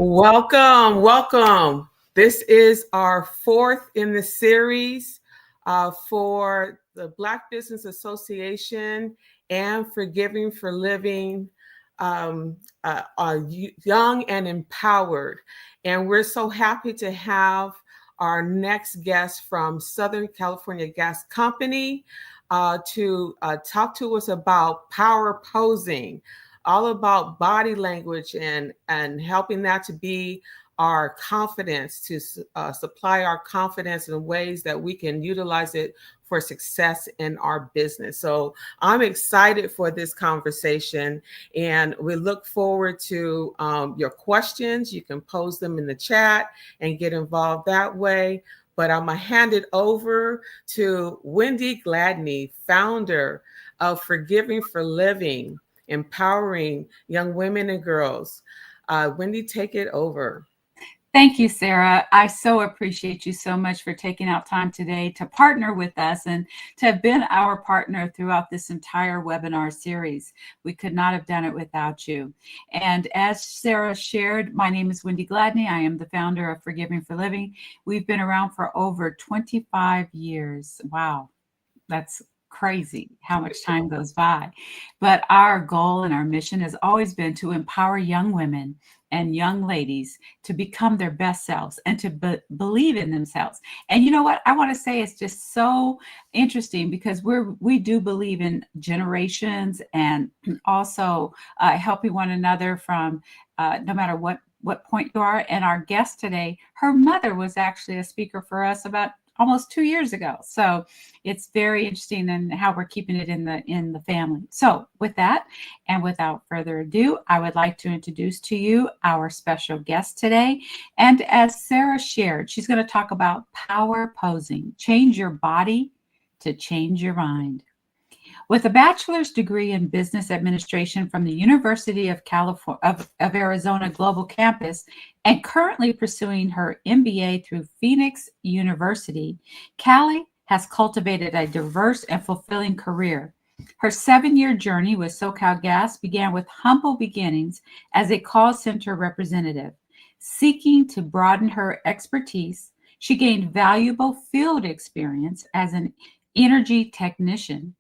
Welcome, welcome. This is our fourth in the series for the Black Business Association and Forgiving for Living Young and Empowered. And we're so happy to have our next guest from Southern California Gas Company to talk to us about power posing, all about body language and helping that to be our confidence, to supply our confidence in ways that we can utilize it for success in our business. So I'm excited for this conversation, and we look forward to your questions. You can pose them in the chat and get involved that way. But I'm going to hand it over to Wendy Gladney, founder of Forgiving for Living, empowering young women and girls. Wendy, take it over. Thank you, Sarah. I so appreciate you so much for taking out time today to partner with us and to have been our partner throughout this entire webinar series. We could not have done it without you. And as Sarah shared, my name is Wendy Gladney. I am the founder of Forgiving for Living. We've been around for over 25 years. Wow, that's crazy how much time goes by. But our goal and our mission has always been to empower young women and young ladies to become their best selves and to believe in themselves. And you know what? I want to say it's just so interesting because we do believe in generations and also helping one another from no matter what point you are. And our guest today, her mother was actually a speaker for us about almost 2 years ago. So it's very interesting in how we're keeping it in the family. So with that, and without further ado, I would like to introduce to you our special guest today. And as Sarah shared, she's going to talk about power posing, change your body to change your mind. With a bachelor's degree in business administration from the University of Arizona Global Campus and currently pursuing her MBA through Phoenix University, Kallie has cultivated a diverse and fulfilling career. Her 7-year journey with SoCalGas began with humble beginnings as a call center representative. Seeking to broaden her expertise, she gained valuable field experience as an energy technician.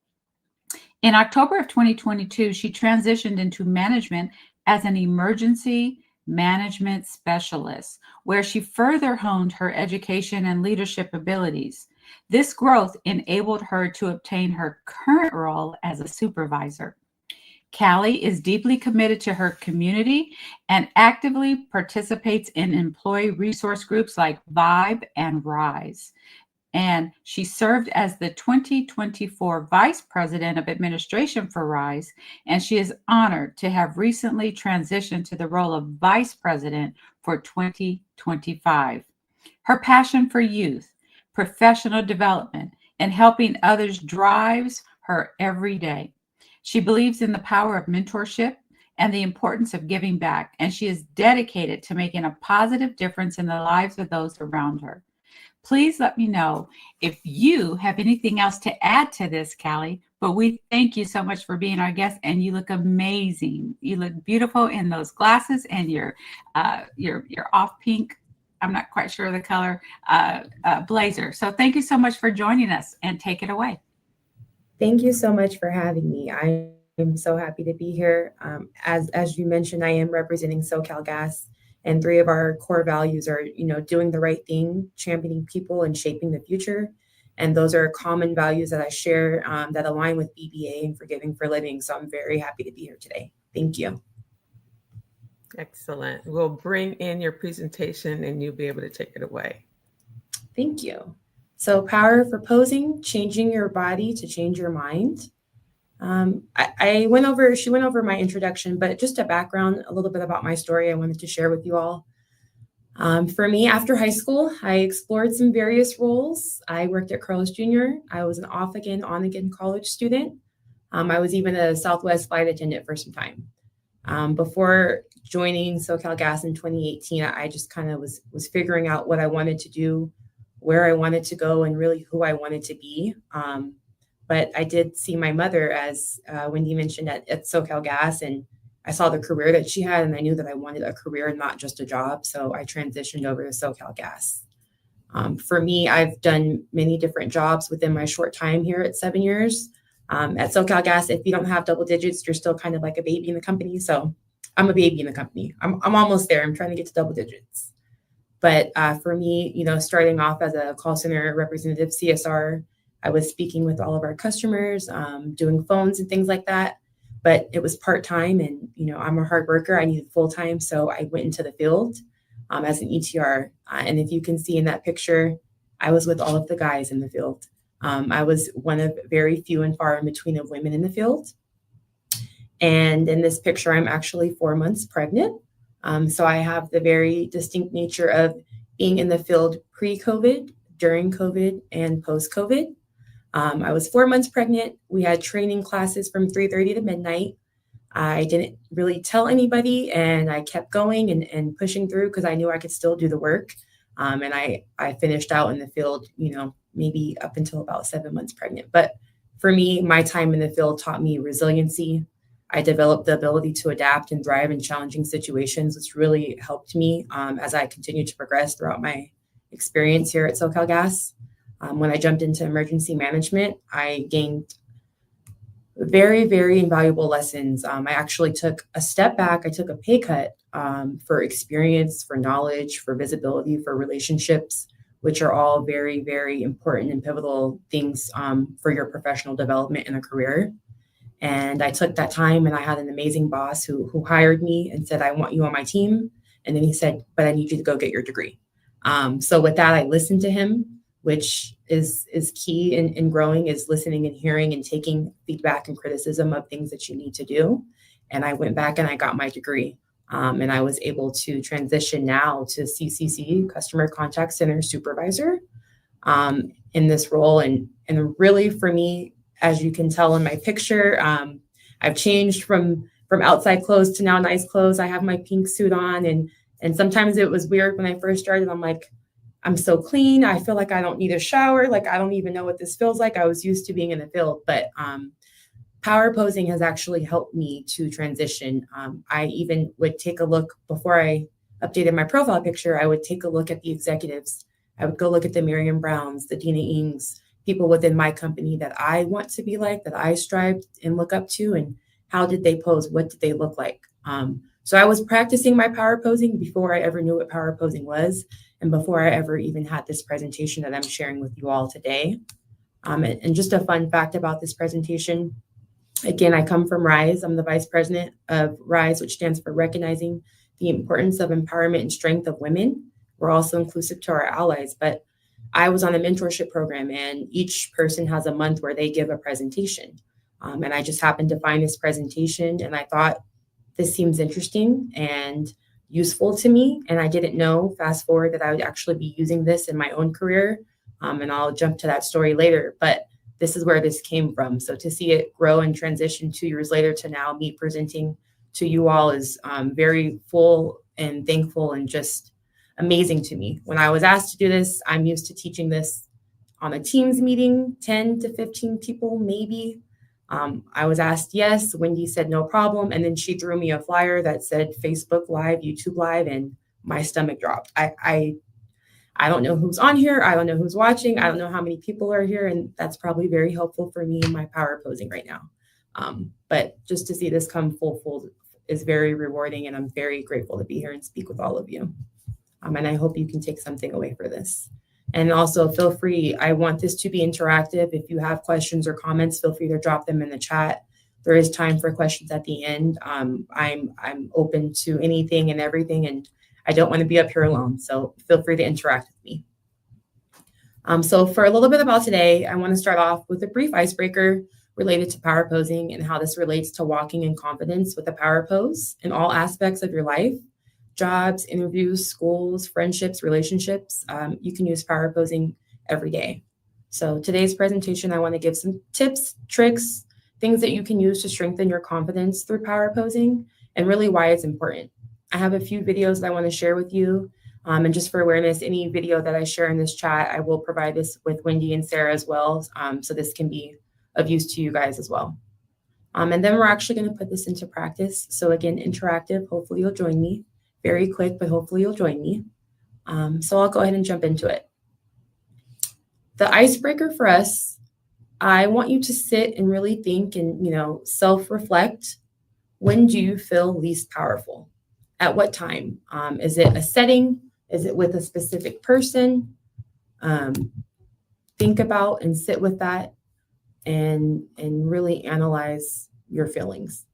In October of 2022, she transitioned into management as an emergency management specialist, where she further honed her education and leadership abilities. This growth enabled her to obtain her current role as a supervisor. Kallie is deeply committed to her community and actively participates in employee resource groups like Vibe and Rise. And she served as the 2024 Vice President of Administration for RISE, and she is honored to have recently transitioned to the role of Vice President for 2025. Her passion for youth, professional development, and helping others drives her every day. She believes in the power of mentorship and the importance of giving back, and she is dedicated to making a positive difference in the lives of those around her. Please let me know if you have anything else to add to this, Kallie. But we thank you so much for being our guest, and you look amazing. You look beautiful in those glasses and your off pink, I'm not quite sure of the color, blazer. So thank you so much for joining us, and take it away. Thank you so much for having me. I am so happy to be here. As you mentioned, I am representing SoCalGas. And 3 of our core values are, doing the right thing, championing people, and shaping the future. And those are common values that I share that align with BBA and Forgiving for Living. So I'm very happy to be here today. Thank you. Excellent. We'll bring in your presentation and you'll be able to take it away. Thank you. So power for posing, changing your body to change your mind. She went over my introduction, but just a background, a little bit about my story I wanted to share with you all. For me, after high school, I explored some various roles. I worked at Carlos Jr. I was an off-again, on-again college student. I was even a Southwest flight attendant for some time. Before joining SoCalGas in 2018, I just kind of was figuring out what I wanted to do, where I wanted to go, and really who I wanted to be. But I did see my mother, as Wendy mentioned, at SoCalGas, and I saw the career that she had, and I knew that I wanted a career, not just a job. So I transitioned over to SoCalGas. For me, I've done many different jobs within my short time here at 7 years. At SoCalGas, if you don't have double digits, you're still kind of like a baby in the company. So I'm a baby in the company. I'm almost there. I'm trying to get to double digits. But for me, starting off as a call center representative CSR, I was speaking with all of our customers, doing phones and things like that. But it was part-time, and I'm a hard worker. I needed full-time, so I went into the field as an ETR. And if you can see in that picture, I was with all of the guys in the field. I was one of very few and far in between of women in the field. And in this picture, I'm actually 4 months pregnant. So I have the very distinct nature of being in the field pre-COVID, during COVID, and post-COVID. I was 4 months pregnant. We had training classes from 3:30 to midnight. I didn't really tell anybody, and I kept going and pushing through because I knew I could still do the work. And I finished out in the field, maybe up until about 7 months pregnant. But for me, my time in the field taught me resiliency. I developed the ability to adapt and thrive in challenging situations, which really helped me as I continued to progress throughout my experience here at SoCalGas. When I jumped into emergency management, I gained very, very invaluable lessons. I actually took a step back. I took a pay cut for experience, for knowledge, for visibility, for relationships, which are all very, very important and pivotal things for your professional development in a career. And I took that time, and I had an amazing boss who hired me and said, I want you on my team. And then he said, but I need you to go get your degree. So with that, I listened to him, which is key in growing, is listening and hearing and taking feedback and criticism of things that you need to do. And I went back and I got my degree. And I was able to transition now to CCC, Customer Contact Center Supervisor, in this role. And really for me, as you can tell in my picture, I've changed from outside clothes to now nice clothes. I have my pink suit on, and sometimes it was weird when I first started. I'm like, I'm so clean. I feel like I don't need a shower. Like, I don't even know what this feels like. I was used to being in the field, but power posing has actually helped me to transition. I even would take a look before I updated my profile picture. I would take a look at the executives. I would go look at the Miriam Browns, the Dina Ings, people within my company that I want to be like, that I strive and look up to, and how did they pose? What did they look like? So I was practicing my power posing before I ever knew what power posing was, and before I ever even had this presentation that I'm sharing with you all today. And just a fun fact about this presentation, again, I come from RISE. I'm the vice president of RISE, which stands for Recognizing the Importance of Empowerment and Strength of Women. We're also inclusive to our allies, but I was on a mentorship program, and each person has a month where they give a presentation. And I just happened to find this presentation, and I thought, this seems interesting and useful to me. And I didn't know, fast forward, that I would actually be using this in my own career. And I'll jump to that story later, but this is where this came from. So to see it grow and transition 2 years later to now me presenting to you all is very full and thankful and just amazing to me. When I was asked to do this, I'm used to teaching this on a Teams meeting, 10 to 15 people, maybe. I was asked yes. Wendy said no problem. And then she threw me a flyer that said Facebook Live, YouTube Live, and my stomach dropped. I don't know who's on here. I don't know who's watching. I don't know how many people are here. And that's probably very helpful for me in my power posing right now. But just to see this come full is very rewarding. And I'm very grateful to be here and speak with all of you. And I hope you can take something away for this. And also feel free, I want this to be interactive. If you have questions or comments, feel free to drop them in the chat. There is time for questions at the end. I'm open to anything and everything, and I don't want to be up here alone. So feel free to interact with me. So for a little bit about today, I want to start off with a brief icebreaker related to power posing and how this relates to walking in confidence with a power pose in all aspects of your life. Jobs, interviews, schools, friendships, relationships. You can use power posing every day. So today's presentation, I want to give some tips, tricks, things that you can use to strengthen your confidence through power posing, and really why it's important. I have a few videos that I want to share with you. And just for awareness, any video that I share in this chat, I will provide this with Wendy and Sarah as well. So this can be of use to you guys as well. And then we're actually going to put this into practice. So again, interactive. Hopefully you'll join me. Very quick, but hopefully you'll join me. So I'll go ahead and jump into it. The icebreaker for us, I want you to sit and really think and, self-reflect. When do you feel least powerful? At what time? Is it a setting? Is it with a specific person? Think about and sit with that and really analyze your feelings.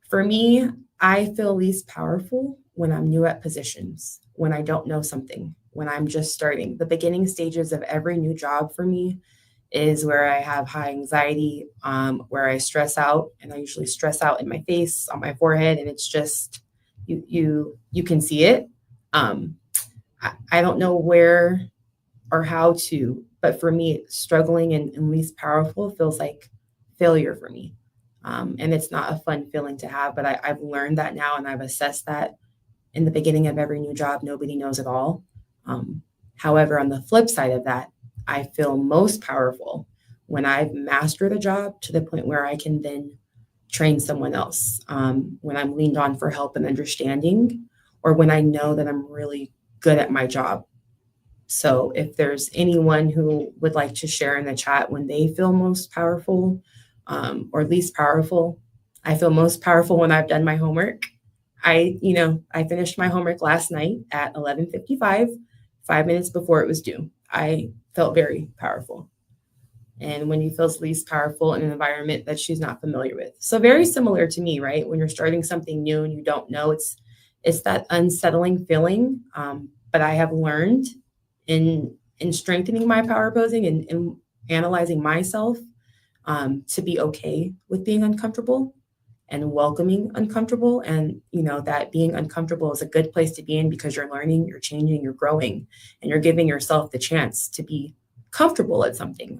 For me, I feel least powerful when I'm new at positions, when I don't know something, when I'm just starting. The beginning stages of every new job for me is where I have high anxiety, where I stress out, and I usually stress out in my face, on my forehead, and it's just, you can see it. I don't know where or how to, but for me, struggling and least powerful feels like failure for me. And it's not a fun feeling to have, but I've learned that now, and I've assessed that in the beginning of every new job, nobody knows it all. However, on the flip side of that, I feel most powerful when I've mastered a job to the point where I can then train someone else, when I'm leaned on for help and understanding, or when I know that I'm really good at my job. So if there's anyone who would like to share in the chat when they feel most powerful, or least powerful, I feel most powerful when I've done my homework. I finished my homework last night at 11:55, 5 minutes before it was due. I felt very powerful. And when he feels least powerful in an environment that she's not familiar with. So very similar to me, right? When you're starting something new and you don't know, it's that unsettling feeling. But I have learned in strengthening my power posing and in analyzing myself, to be okay with being uncomfortable and welcoming uncomfortable. And, that being uncomfortable is a good place to be in because you're learning, you're changing, you're growing, and you're giving yourself the chance to be comfortable at something,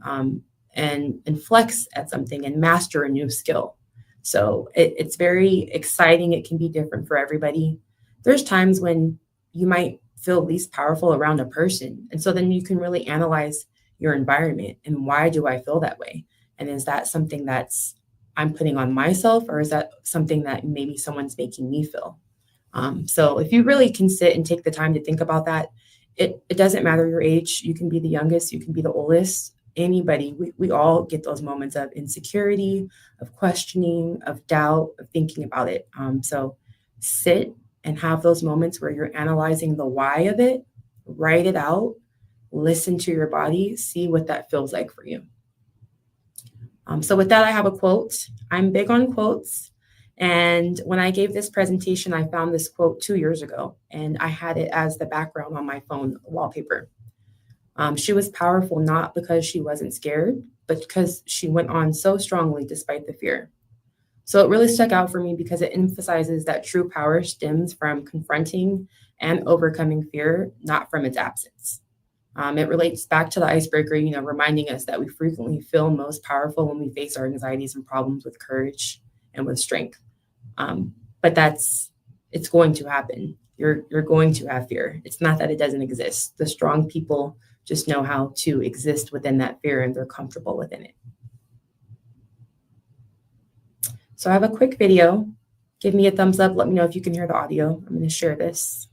and flex at something and master a new skill. So it's very exciting. It can be different for everybody. There's times when you might feel least powerful around a person. And so then you can really analyze your environment and why do I feel that way? And is that something that's I'm putting on myself, or is that something that maybe someone's making me feel? So if you really can sit and take the time to think about that, it doesn't matter your age. You can be the youngest, you can be the oldest, anybody. We all get those moments of insecurity, of questioning, of doubt, of thinking about it. So sit and have those moments where you're analyzing the why of it, write it out, listen to your body, see what that feels like for you. So with that, I have a quote. I'm big on quotes. And when I gave this presentation, I found this quote 2 years ago, and I had it as the background on my phone wallpaper. She was powerful not because she wasn't scared, but because she went on so strongly despite the fear. So it really stuck out for me because it emphasizes that true power stems from confronting and overcoming fear, not from its absence. It relates back to the icebreaker, reminding us that we frequently feel most powerful when we face our anxieties and problems with courage and with strength. But it's going to happen. You're going to have fear. It's not that it doesn't exist. The strong people just know how to exist within that fear, and they're comfortable within it. So I have a quick video. Give me a thumbs up. Let me know if you can hear the audio. I'm going to share this.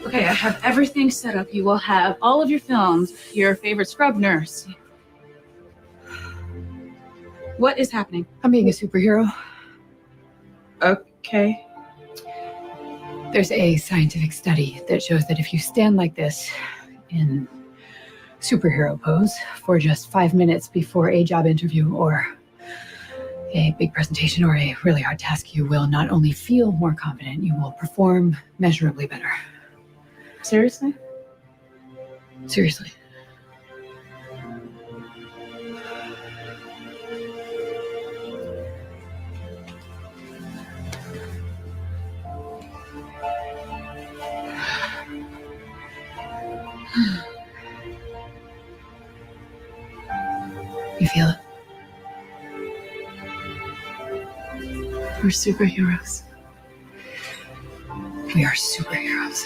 Okay, I have everything set up. You will have all of your films, your favorite scrub nurse. What is happening? I'm being a superhero. Okay. There's a scientific study that shows that if you stand like this in superhero pose for just 5 minutes before a job interview or a big presentation or a really hard task, you will not only feel more confident, you will perform measurably better. Seriously? Seriously. You feel it? We're superheroes. We are superheroes.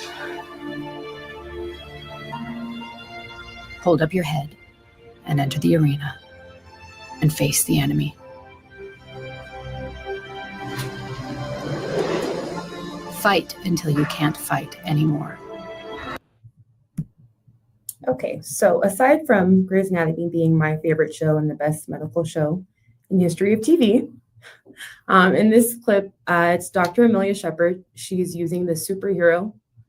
Hold up your head and enter the arena and face the enemy. Fight until you can't fight anymore. Okay, so aside from Grey's Anatomy being my favorite show and the best medical show in the history of TV, in this clip, it's Dr. Amelia Shepard. She's using the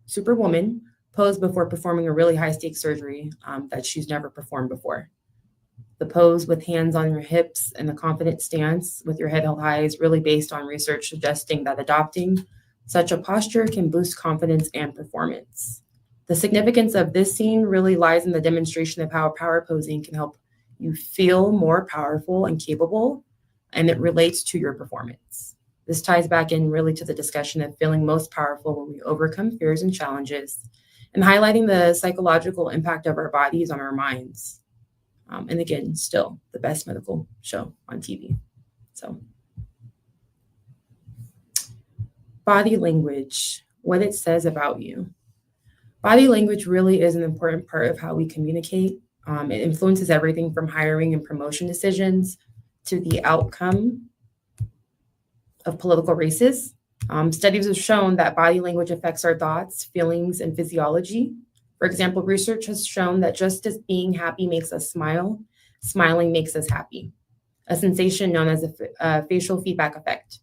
Superwoman pose before performing a really high-stakes surgery that she's never performed before. The pose with hands on your hips and the confident stance with your head held high is really based on research suggesting that adopting such a posture can boost confidence and performance. The significance of this scene really lies in the demonstration of how power posing can help you feel more powerful and capable, and it relates to your performance. This ties back in really to the discussion of feeling most powerful when we overcome fears and challenges, and highlighting the psychological impact of our bodies on our minds. And again, still the best medical show on TV. So, body language, what it says about you. Body language really is an important part of how we communicate. It influences everything from hiring and promotion decisions to the outcome of political races. Studies have shown that body language affects our thoughts, feelings, and physiology. For example, research has shown that just as being happy makes us smile, smiling makes us happy, a sensation known as a facial feedback effect.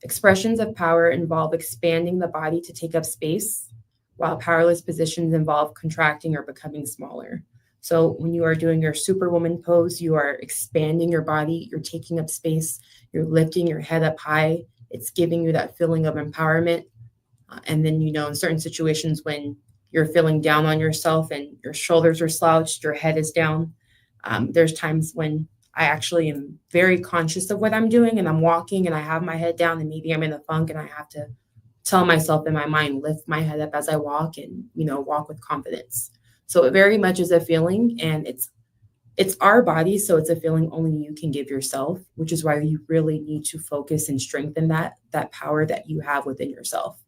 Expressions of power involve expanding the body to take up space, while powerless positions involve contracting or becoming smaller. So when you are doing your Superwoman pose, you are expanding your body, you're taking up space, you're lifting your head up high. It's giving you that feeling of empowerment. And then, in certain situations when you're feeling down on yourself and your shoulders are slouched, your head is down, there's times when I actually am very conscious of what I'm doing and I'm walking and I have my head down and maybe I'm in a funk and I have to tell myself in my mind, lift my head up as I walk and, walk with confidence. So it very much is a feeling, and it's our body. So it's a feeling only you can give yourself, which is why you really need to focus and strengthen that power that you have within yourself.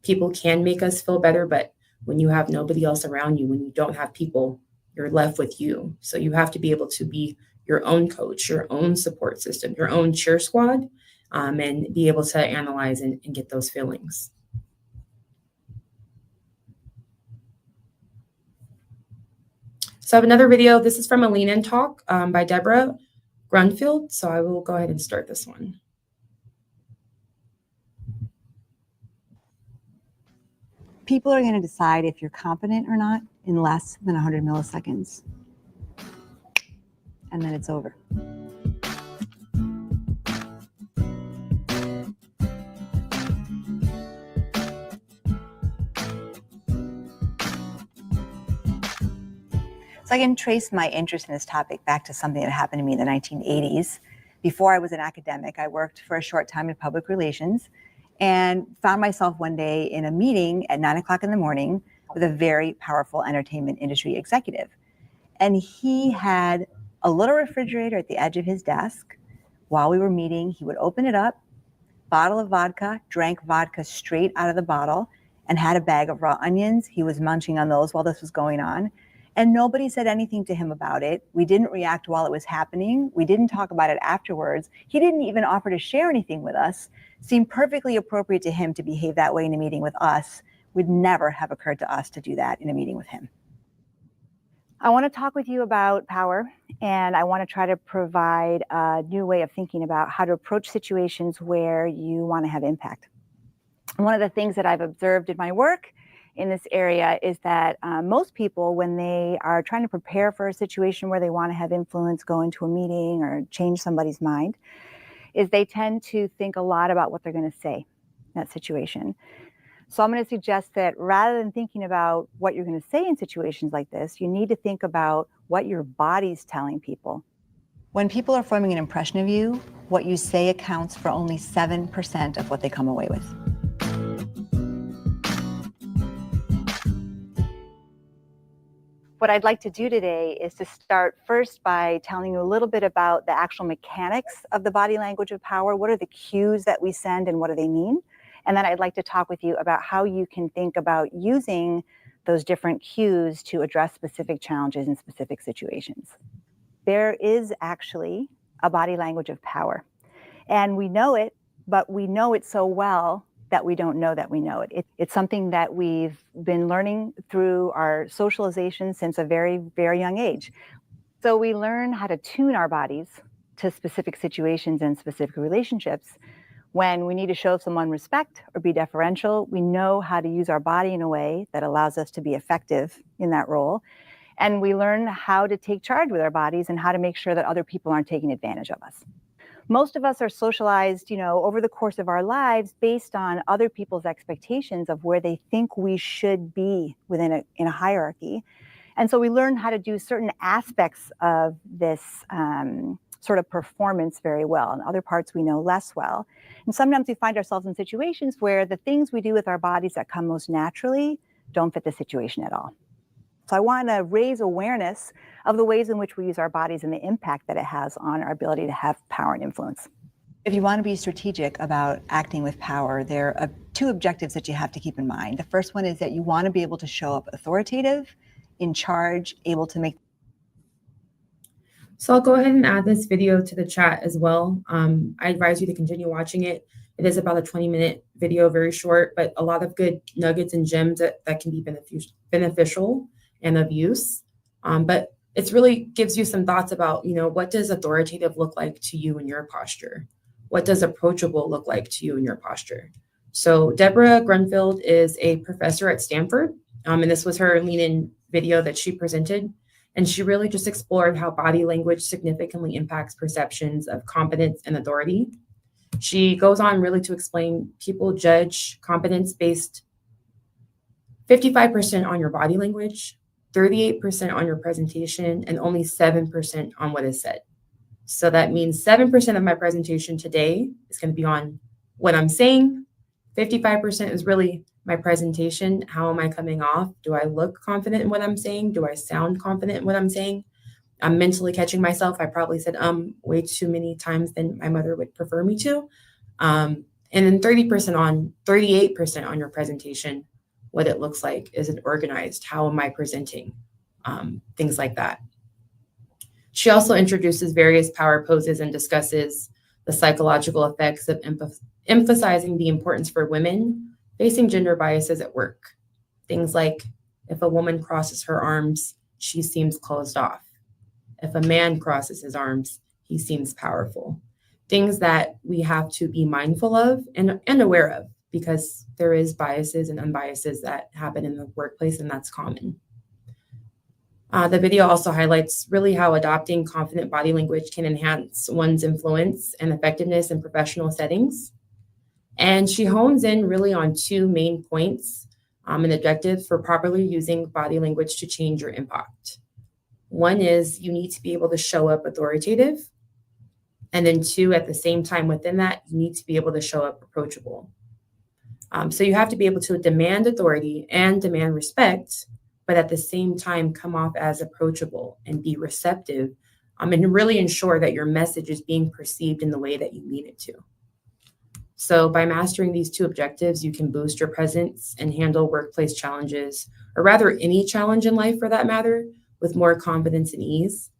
People can make us feel better, but when you have nobody else around you, when you don't have people, you're left with you. So you have to be able to be your own coach, your own support system, your own cheer squad, and be able to analyze and get those feelings. So I have another video. This is from a Lean-In talk by Deborah Grunfield. So I will go ahead and start this one. People are going to decide if you're competent or not in less than 100 milliseconds. And then it's over. So I can trace my interest in this topic back to something that happened to me in the 1980s. Before I was an academic, I worked for a short time in public relations and found myself one day in a meeting at 9 o'clock in the morning with a very powerful entertainment industry executive. And he had a little refrigerator at the edge of his desk. While we were meeting, he would open it up, bottle of vodka, drank vodka straight out of the bottle, and had a bag of raw onions. He was munching on those while this was going on. And nobody said anything to him about it. We didn't react while it was happening. We didn't talk about it afterwards. He didn't even offer to share anything with us. Seemed perfectly appropriate to him to behave that way in a meeting with us. Would never have occurred to us to do that in a meeting with him. I want to talk with you about power, and I want to try to provide a new way of thinking about how to approach situations where you want to have impact. One of the things that I've observed in my work in this area is that most people, when they are trying to prepare for a situation where they want to have influence, go into a meeting or change somebody's mind, is they tend to think a lot about what they're going to say in that situation. So I'm going to suggest that rather than thinking about what you're going to say in situations like this, you need to think about what your body's telling people. When people are forming an impression of you, what you say accounts for only 7% of what they come away with. What I'd like to do today is to start first by telling you a little bit about the actual mechanics of the body language of power. What are the cues that we send and what do they mean? And then I'd like to talk with you about how you can think about using those different cues to address specific challenges in specific situations. There is actually a body language of power, and we know it, but we know it so well that we don't know that we know it. It's something that we've been learning through our socialization since a very, very young age. So we learn how to tune our bodies to specific situations and specific relationships. When we need to show someone respect or be deferential, we know how to use our body in a way that allows us to be effective in that role. And we learn how to take charge with our bodies and how to make sure that other people aren't taking advantage of us. Most of us are socialized, over the course of our lives based on other people's expectations of where they think we should be in a hierarchy. And so we learn how to do certain aspects of this sort of performance very well, and other parts we know less well. And sometimes we find ourselves in situations where the things we do with our bodies that come most naturally don't fit the situation at all. So I want to raise awareness of the ways in which we use our bodies and the impact that it has on our ability to have power and influence. If you want to be strategic about acting with power, there are two objectives that you have to keep in mind. The first one is that you want to be able to show up authoritative, in charge, able to make. So I'll go ahead and add this video to the chat as well. I advise you to continue watching it. It is about a 20-minute video, very short, but a lot of good nuggets and gems that can be beneficial and of use. But it really gives you some thoughts about, what does authoritative look like to you in your posture? What does approachable look like to you in your posture? So Deborah Grunfeld is a professor at Stanford, and this was her lean-in video that she presented. And she really just explored how body language significantly impacts perceptions of competence and authority. She goes on really to explain people judge competence based 55% on your body language, 38% on your presentation, and only 7% on what is said. So that means 7% of my presentation today is going to be on what I'm saying. 55% is really my presentation. How am I coming off? Do I look confident in what I'm saying? Do I sound confident in what I'm saying? I'm mentally catching myself. I probably said way too many times than my mother would prefer me to. And then 38% on your presentation, what it looks like. Is it organized? How am I presenting? Things like that. She also introduces various power poses and discusses the psychological effects of emphasizing the importance for women facing gender biases at work. Things like, if a woman crosses her arms, she seems closed off. If a man crosses his arms, he seems powerful. Things that we have to be mindful of and aware of, because there is biases and unbiases that happen in the workplace, and that's common. The video also highlights really how adopting confident body language can enhance one's influence and effectiveness in professional settings. And she hones in really on two main points and objectives for properly using body language to change your impact. One is you need to be able to show up authoritative. And then two, at the same time within that, you need to be able to show up approachable. So you have to be able to demand authority and demand respect, but at the same time come off as approachable and be receptive, and really ensure that your message is being perceived in the way that you mean it to. So by mastering these two objectives, you can boost your presence and handle workplace challenges, or rather any challenge in life for that matter, with more confidence and ease.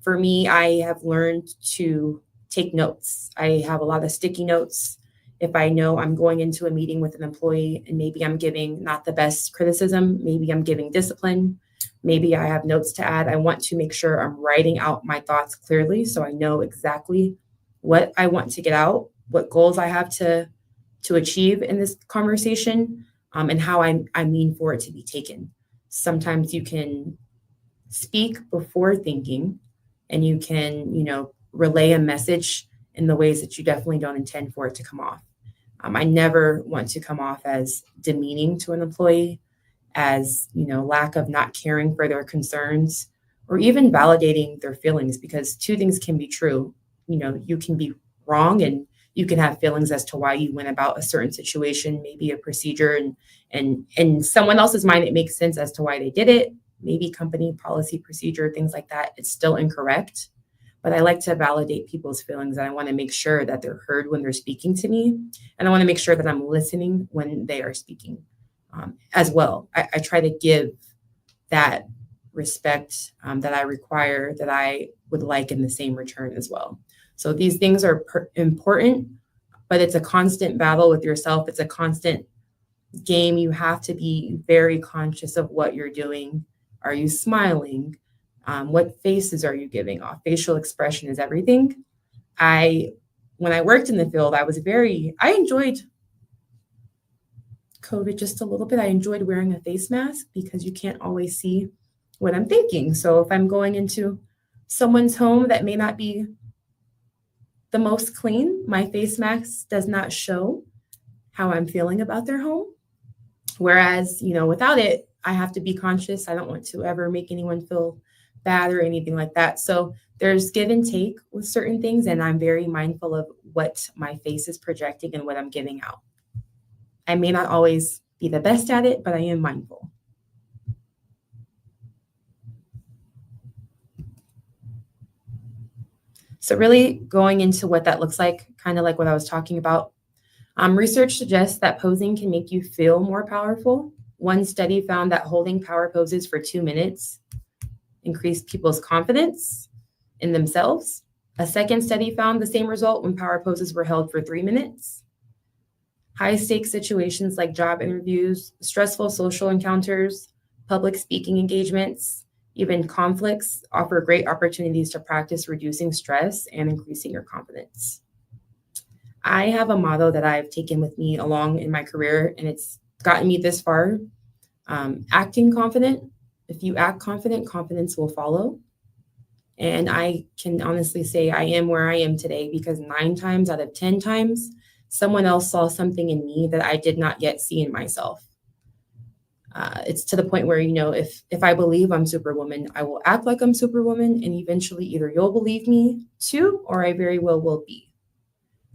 For me, I have learned to take notes. I have a lot of sticky notes. If I know I'm going into a meeting with an employee and maybe I'm giving not the best criticism, maybe I'm giving discipline, maybe I have notes to add, I want to make sure I'm writing out my thoughts clearly so I know exactly what I want to get out, what goals I have to achieve in this conversation, and how I mean for it to be taken. Sometimes you can speak before thinking, and you can, relay a message in the ways that you definitely don't intend for it to come off. I never want to come off as demeaning to an employee, as, lack of not caring for their concerns or even validating their feelings, because two things can be true. You can be wrong and you can have feelings as to why you went about a certain situation, maybe a procedure, and in someone else's mind, it makes sense as to why they did it, maybe company policy, procedure, things like that. It's still incorrect. But I like to validate people's feelings, and I want to make sure that they're heard when they're speaking to me. And I want to make sure that I'm listening when they are speaking as well. I try to give that respect that I require, that I would like in the same return as well. So these things are important, but it's a constant battle with yourself. It's a constant game. You have to be very conscious of what you're doing. Are you smiling? What faces are you giving off? Facial expression is everything. When I worked in the field, I enjoyed COVID just a little bit. I enjoyed wearing a face mask because you can't always see what I'm thinking. So if I'm going into someone's home that may not be the most clean, my face mask does not show how I'm feeling about their home. Whereas, without it, I have to be conscious. I don't want to ever make anyone feel bad or anything like that. So there's give and take with certain things, and I'm very mindful of what my face is projecting and what I'm giving out. I may not always be the best at it, but I am mindful. So really going into what that looks like, kind of like what I was talking about. Research suggests that posing can make you feel more powerful. One study found that holding power poses for 2 minutes increased people's confidence in themselves. A second study found the same result when power poses were held for 3 minutes. High stakes situations like job interviews, stressful social encounters, public speaking engagements, even conflicts offer great opportunities to practice reducing stress and increasing your confidence. I have a motto that I've taken with me along in my career, and it's gotten me this far. Acting confident. If you act confident, confidence will follow. And I can honestly say I am where I am today because 9 times out of 10 times, someone else saw something in me that I did not yet see in myself. It's to the point where, if I believe I'm Superwoman, I will act like I'm Superwoman, and eventually either you'll believe me too, or I very well will be.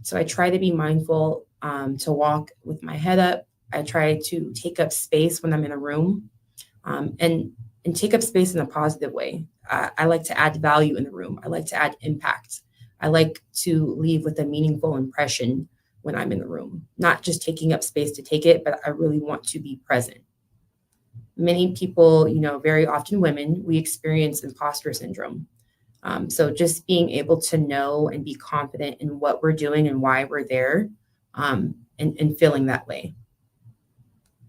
So I try to be mindful to walk with my head up. I try to take up space when I'm in a room, and take up space in a positive way. I like to add value in the room. I like to add impact. I like to leave with a meaningful impression when I'm in the room, not just taking up space to take it, but I really want to be present. Many people, very often women, we experience imposter syndrome. So just being able to know and be confident in what we're doing and why we're there, and feeling that way.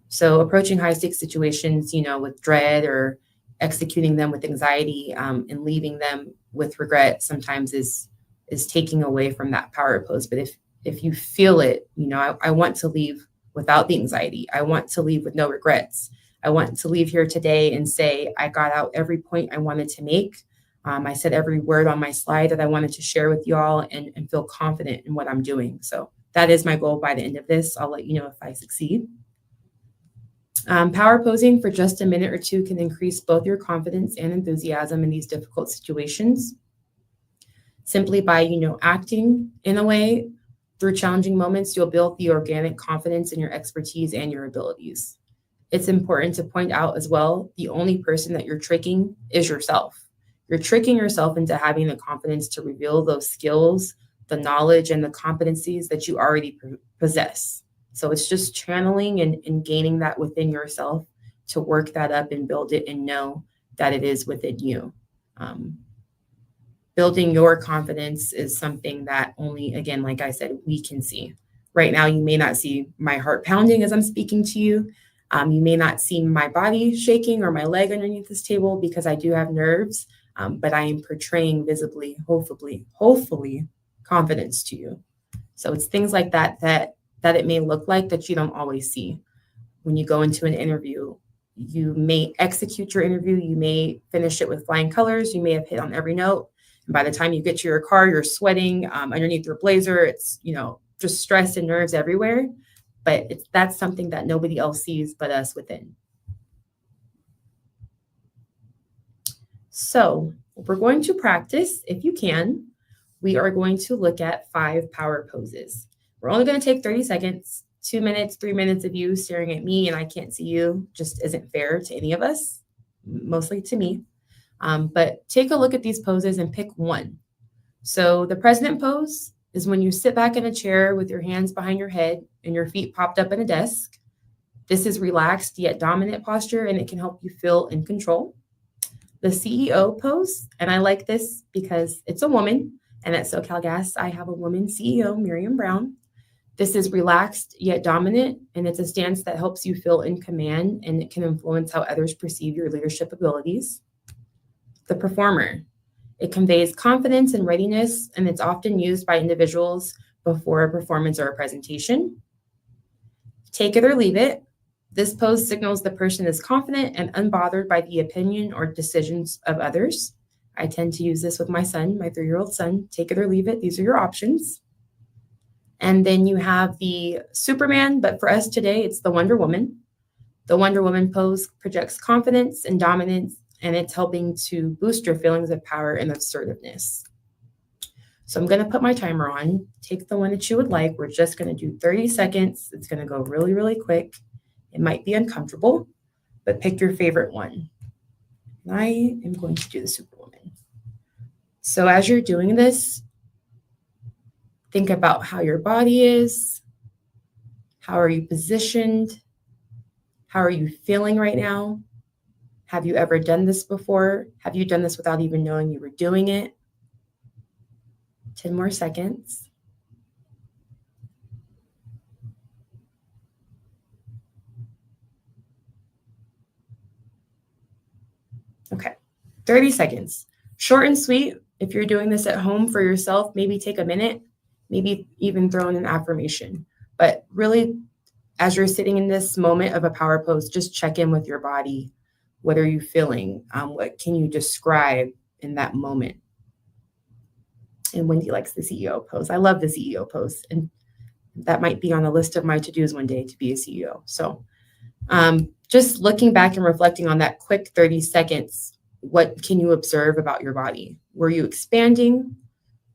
So approaching high stakes situations, with dread or executing them with anxiety, and leaving them with regret sometimes is taking away from that power pose. But if you feel it, I want to leave without the anxiety. I want to leave with no regrets. I want to leave here today and say, I got out every point I wanted to make. I said every word on my slide that I wanted to share with y'all and feel confident in what I'm doing. So that is my goal by the end of this. I'll let you know if I succeed. Power posing for just a minute or two can increase both your confidence and enthusiasm in these difficult situations. Simply by, acting in a way through challenging moments, you'll build the organic confidence in your expertise and your abilities. It's important to point out as well, the only person that you're tricking is yourself. You're tricking yourself into having the confidence to reveal those skills, the knowledge, and the competencies that you already possess. So it's just channeling and gaining that within yourself to work that up and build it and know that it is within you. Building your confidence is something that only, again, like I said, we can see. Right now, you may not see my heart pounding as I'm speaking to you. You may not see my body shaking or my leg underneath this table because I do have nerves, but I am portraying visibly, hopefully, confidence to you. So it's things like that it may look like that you don't always see. When you go into an interview, you may execute your interview, you may finish it with flying colors, you may have hit on every note. And by the time you get to your car, you're sweating underneath your blazer. It's, just stress and nerves everywhere, but that's something that nobody else sees but us within. So we're going to practice, if you can, we are going to look at 5 power poses. We're only going to take 30 seconds. 2 minutes, 3 minutes of you staring at me and I can't see you just isn't fair to any of us, mostly to me. But take a look at these poses and pick one. So the president pose is when you sit back in a chair with your hands behind your head and your feet popped up in a desk. This is relaxed yet dominant posture, and it can help you feel in control. The CEO pose, and I like this because it's a woman, and at SoCalGas, I have a woman CEO, Miriam Brown. This is relaxed yet dominant, and it's a stance that helps you feel in command, and it can influence how others perceive your leadership abilities. The performer. It conveys confidence and readiness, and it's often used by individuals before a performance or a presentation. Take it or leave it. This pose signals the person is confident and unbothered by the opinion or decisions of others. I tend to use this with my son, my 3-year-old son. Take it or leave it. These are your options. And then you have the Superman, but for us today, it's the Wonder Woman. The Wonder Woman pose projects confidence and dominance, and it's helping to boost your feelings of power and assertiveness. So I'm going to put my timer on. Take the one that you would like. We're just going to do 30 seconds. It's going to go really, really quick. It might be uncomfortable, but pick your favorite one. And I am going to do the Superwoman. So as you're doing this, think about how your body is. How are you positioned? How are you feeling right now? Have you ever done this before? Have you done this without even knowing you were doing it? 10 more seconds. Okay, 30 seconds. Short and sweet. If you're doing this at home for yourself, maybe take a minute, maybe even throw in an affirmation. But really, as you're sitting in this moment of a power pose, just check in with your body. What are you feeling? What can you describe in that moment? And Wendy likes the CEO pose. I love the CEO pose. And that might be on the list of my to-dos one day to be a CEO. So just looking back and reflecting on that quick 30 seconds, what can you observe about your body? Were you expanding?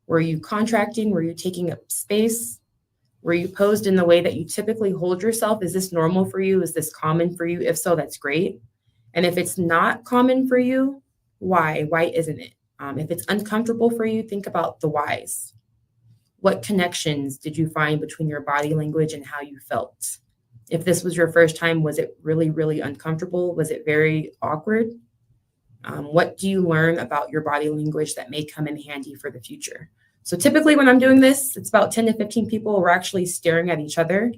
Were you contracting? Were you taking up space? Were you posed in the way that you typically hold yourself? Is this normal for you? Is this common for you? If so, that's great. And if it's not common for you, why? Why isn't it? If it's uncomfortable for you, think about the whys. What connections did you find between your body language and how you felt? If this was your first time, was it really, really uncomfortable? Was it very awkward? What do you learn about your body language that may come in handy for the future? So typically when I'm doing this, it's about 10 to 15 people. We're actually staring at each other.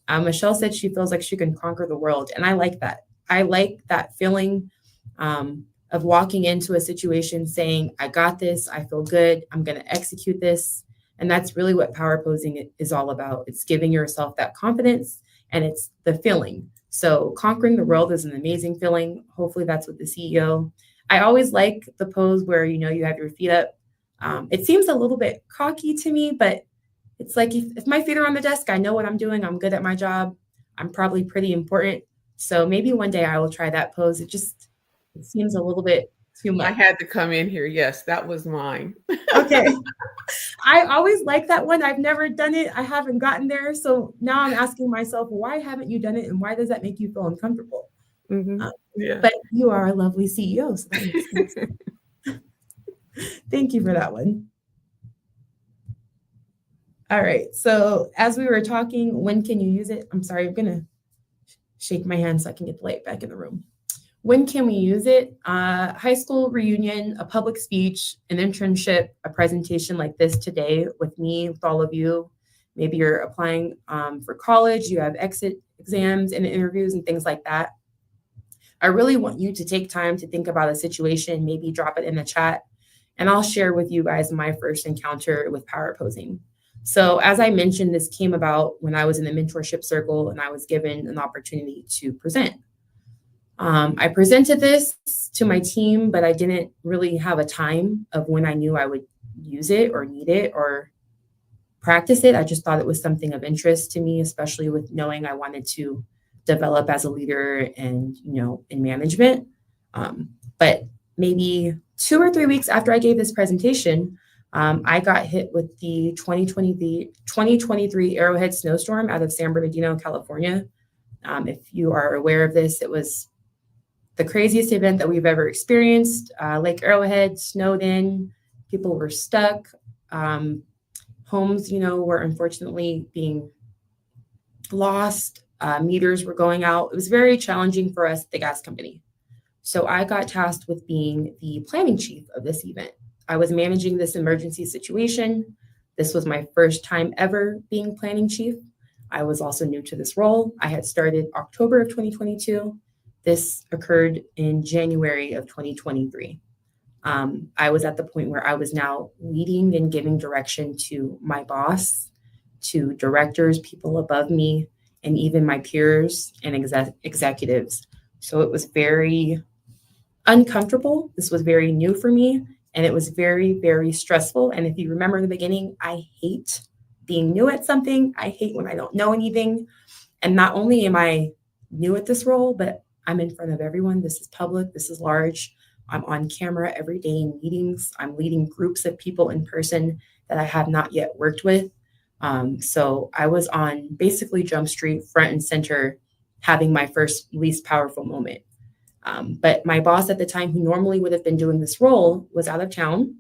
Michelle said she feels like she can conquer the world. And I like that. I like that feeling of walking into a situation saying, I got this, I feel good, I'm going to execute this. And that's really what power posing is all about. It's giving yourself that confidence, and it's the feeling. So conquering the world is an amazing feeling. Hopefully that's what the CEO. I always like the pose where, you have your feet up. It seems a little bit cocky to me, but it's like if my feet are on the desk, I know what I'm doing. I'm good at my job. I'm probably pretty important. So maybe one day I will try that pose. It seems a little bit too much. I had to come in here. Yes, that was mine. Okay. I always like that one. I've never done it. I haven't gotten there. So now I'm asking myself, why haven't you done it? And why does that make you feel uncomfortable? Mm-hmm. Yeah. But you are a lovely CEO. So that makes sense. Thank you for that one. All right. So as we were talking, when can you use it? I'm sorry, I'm going to shake my hand so I can get the light back in the room. When can we use it? High school reunion, a public speech, an internship, a presentation like this today with me, with all of you. Maybe you're applying for college, you have exit exams and interviews and things like that. I really want you to take time to think about a situation, maybe drop it in the chat, and I'll share with you guys my first encounter with power posing. So as I mentioned, this came about when I was in the mentorship circle and I was given an opportunity to present. I presented this to my team, but I didn't really have a time of when I knew I would use it or need it or practice it. I just thought it was something of interest to me, especially with knowing I wanted to develop as a leader and, in management. But maybe 2 or 3 weeks after I gave this presentation, I got hit with the 2023 Arrowhead snowstorm out of San Bernardino, California. If you are aware of this, it was the craziest event that we've ever experienced. Lake Arrowhead snowed in, people were stuck. Homes, were unfortunately being lost. Meters were going out. It was very challenging for us, the gas company. So I got tasked with being the planning chief of this event. I was managing this emergency situation. This was my first time ever being planning chief. I was also new to this role. I had started October of 2022. This occurred in January of 2023. I was at the point where I was now leading and giving direction to my boss, to directors, people above me, and even my peers and executives. So it was very uncomfortable. This was very new for me, and it was very, very stressful. And if you remember in the beginning, I hate being new at something. I hate when I don't know anything. And not only am I new at this role, but I'm in front of everyone. This is public. This is large. I'm on camera every day in meetings. I'm leading groups of people in person that I have not yet worked with. So I was on basically Jump Street, front and center, having my first least powerful moment. But my boss at the time, who normally would have been doing this role, was out of town.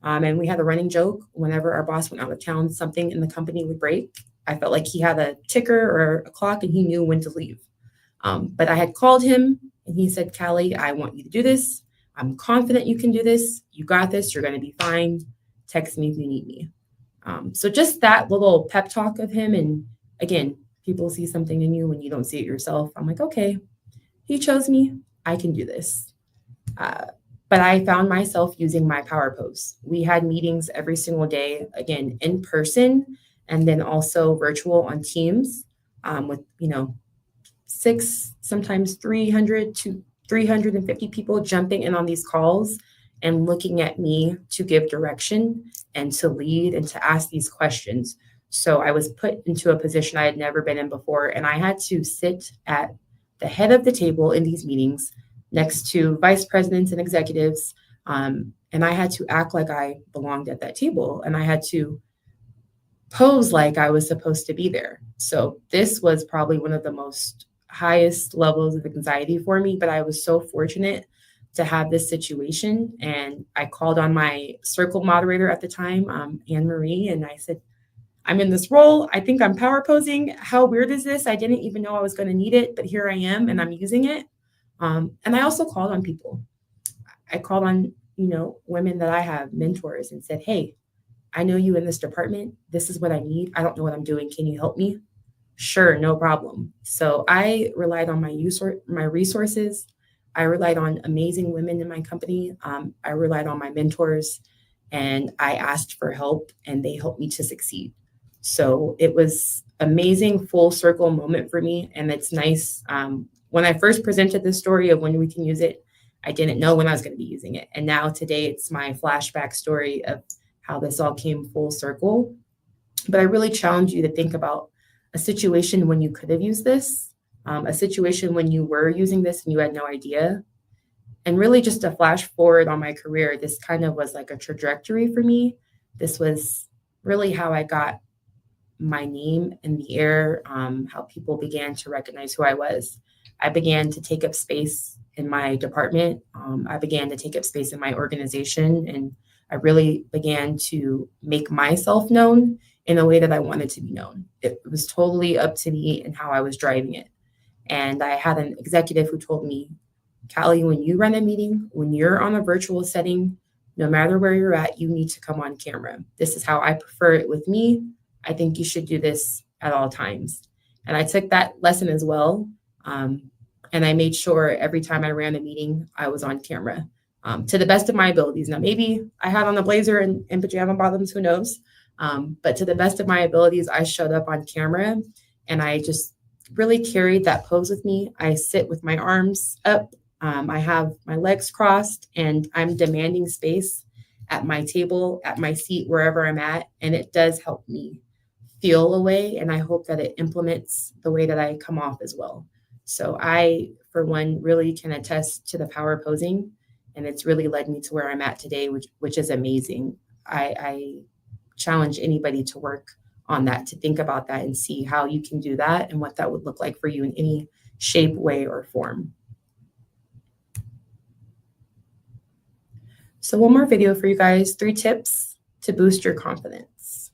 And we had a running joke. Whenever our boss went out of town, something in the company would break. I felt like he had a ticker or a clock and he knew when to leave. But I had called him and he said, Kallie, I want you to do this. I'm confident you can do this. You got this. You're going to be fine. Text me if you need me. So just that little pep talk of him. And again, people see something in you when you don't see it yourself. I'm like, okay, he chose me. I can do this. But I found myself using my power pose. We had meetings every single day, again, in person, and then also virtual on Teams with, 6, sometimes 300 to 350 people jumping in on these calls and looking at me to give direction and to lead and to ask these questions. So I was put into a position I had never been in before, and I had to sit at the head of the table in these meetings next to vice presidents and executives. And I had to act like I belonged at that table, and I had to pose like I was supposed to be there. So this was probably one of the most highest levels of anxiety for me, but I was so fortunate to have this situation. And I called on my circle moderator at the time, Anne Marie, and I said, I'm in this role. I think I'm power posing. How weird is this? I didn't even know I was going to need it, but here I am and I'm using it. And I also called on people. I called on, women that I have, mentors, and said, hey, I know you in this department. This is what I need. I don't know what I'm doing. Can you help me? Sure, no problem. So I relied on my resources. I relied on amazing women in my company. I relied on my mentors, and I asked for help, and they helped me to succeed. So it was amazing full circle moment for me. And it's nice. When I first presented this story of when we can use it, I didn't know when I was going to be using it. And now today it's my flashback story of how this all came full circle. But I really challenge you to think about a situation when you could have used this, a situation when you were using this and you had no idea. And really just a flash forward on my career, this kind of was like a trajectory for me. This was really how I got my name in the air, how people began to recognize who I was. I began to take up space in my department. I began to take up space in my organization, and I really began to make myself known in a way that I wanted to be known. It was totally up to me and how I was driving it. And I had an executive who told me, Kallie, when you run a meeting, when you're on a virtual setting, no matter where you're at, you need to come on camera. This is how I prefer it with me. I think you should do this at all times. And I took that lesson as well. And I made sure every time I ran a meeting, I was on camera to the best of my abilities. Now, maybe I had on a blazer and pajama bottoms, who knows? But to the best of my abilities, I showed up on camera, and I just really carried that pose with me. I sit with my arms up. I have my legs crossed, and I'm demanding space at my table, at my seat, wherever I'm at. And it does help me feel a way, and I hope that it implements the way that I come off as well. So I, for one, really can attest to the power of posing, and it's really led me to where I'm at today, which is amazing. I challenge anybody to work on that, to think about that and see how you can do that and what that would look like for you in any shape, way, or form. So one more video for you guys, 3 tips to boost your confidence.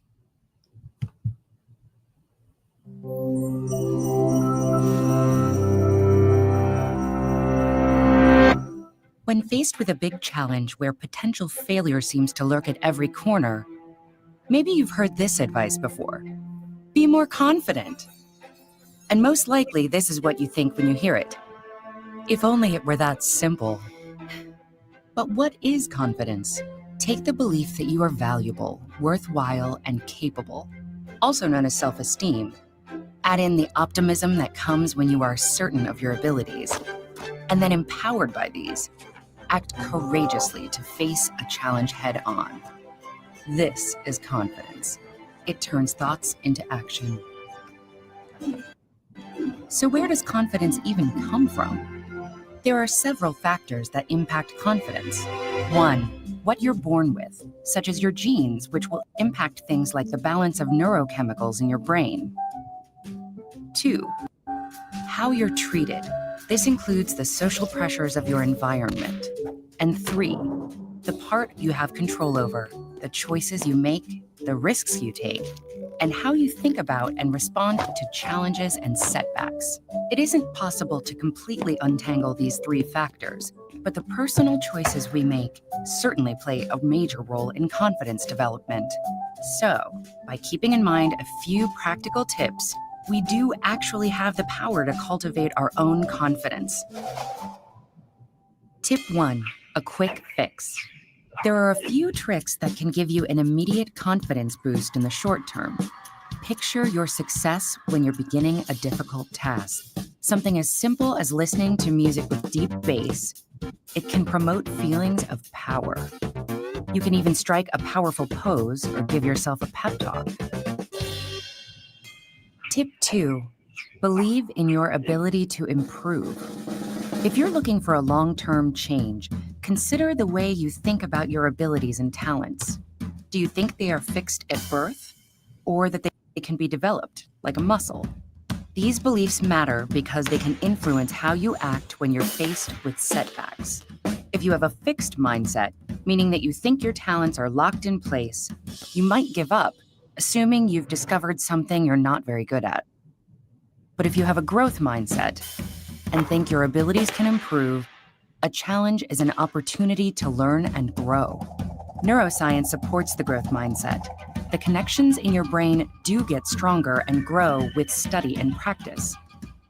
When faced with a big challenge where potential failure seems to lurk at every corner, maybe you've heard this advice before. Be more confident. And most likely, this is what you think when you hear it. If only it were that simple. But what is confidence? Take the belief that you are valuable, worthwhile, and capable, also known as self-esteem. Add in the optimism that comes when you are certain of your abilities. And then empowered by these, act courageously to face a challenge head on. This is confidence. It turns thoughts into action. So where does confidence even come from? There are several factors that impact confidence. 1, what you're born with, such as your genes, which will impact things like the balance of neurochemicals in your brain. 2, how you're treated. This includes the social pressures of your environment. And 3, the part you have control over, the choices you make, the risks you take, and how you think about and respond to challenges and setbacks. It isn't possible to completely untangle these 3 factors, but the personal choices we make certainly play a major role in confidence development. So, by keeping in mind a few practical tips, we do actually have the power to cultivate our own confidence. Tip 1, a quick fix. There are a few tricks that can give you an immediate confidence boost in the short term. Picture your success when you're beginning a difficult task. Something as simple as listening to music with deep bass. It can promote feelings of power. You can even strike a powerful pose or give yourself a pep talk. Tip 2, believe in your ability to improve. If you're looking for a long-term change, consider the way you think about your abilities and talents. Do you think they are fixed at birth, or that they can be developed, like a muscle? These beliefs matter because they can influence how you act when you're faced with setbacks. If you have a fixed mindset, meaning that you think your talents are locked in place, you might give up, assuming you've discovered something you're not very good at. But if you have a growth mindset and think your abilities can improve, a challenge is an opportunity to learn and grow. Neuroscience supports the growth mindset. The connections in your brain do get stronger and grow with study and practice.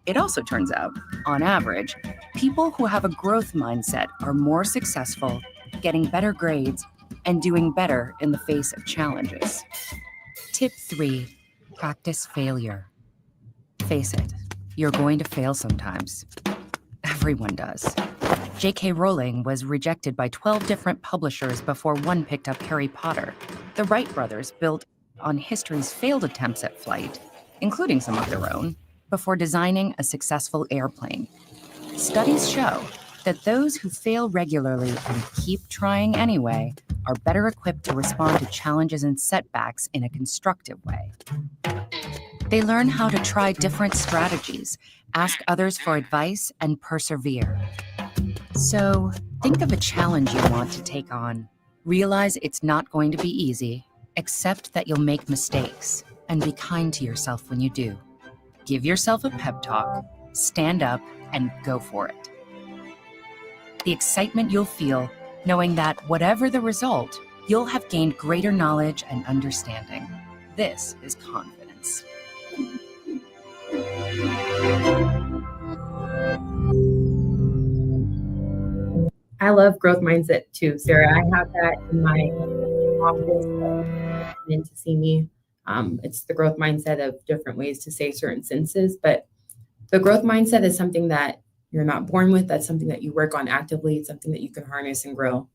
It also turns out, on average, people who have a growth mindset are more successful, getting better grades, and doing better in the face of challenges. Tip 3, practice failure. Face it, you're going to fail sometimes. Everyone does. J.K. Rowling was rejected by 12 different publishers before one picked up Harry Potter. The Wright brothers built on history's failed attempts at flight, including some of their own, before designing a successful airplane. Studies show that those who fail regularly and keep trying anyway are better equipped to respond to challenges and setbacks in a constructive way. They learn how to try different strategies, ask others for advice, and persevere. So, think of a challenge you want to take on. Realize it's not going to be easy. Accept that you'll make mistakes, and be kind to yourself when you do. Give yourself a pep talk, stand up, and go for it. The excitement you'll feel knowing that whatever the result, you'll have gained greater knowledge and understanding. This is confidence. I love growth mindset too, Sarah. I have that in my office in to see me. It's the growth mindset of different ways to say certain sentences, but the growth mindset is something that you're not born with. That's something that you work on actively. It's something that you can harness and grow.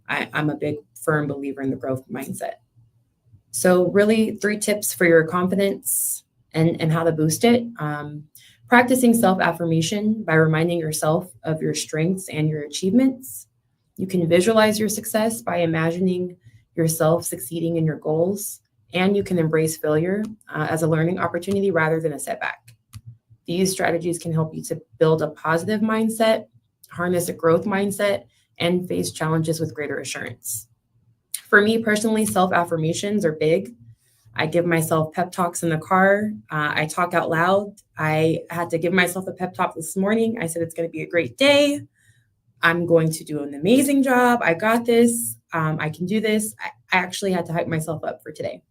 I'm a big, firm believer in the growth mindset. So really 3 tips for your confidence and how to boost it. Practicing self-affirmation by reminding yourself of your strengths and your achievements. You can visualize your success by imagining yourself succeeding in your goals, and you can embrace failure as a learning opportunity rather than a setback. These strategies can help you to build a positive mindset, harness a growth mindset, and face challenges with greater assurance. For me personally, self-affirmations are big. I give myself pep talks in the car. I talk out loud. I had to give myself a pep talk this morning. I said, it's going to be a great day. I'm going to do an amazing job. I got this. I can do this. I actually had to hype myself up for today.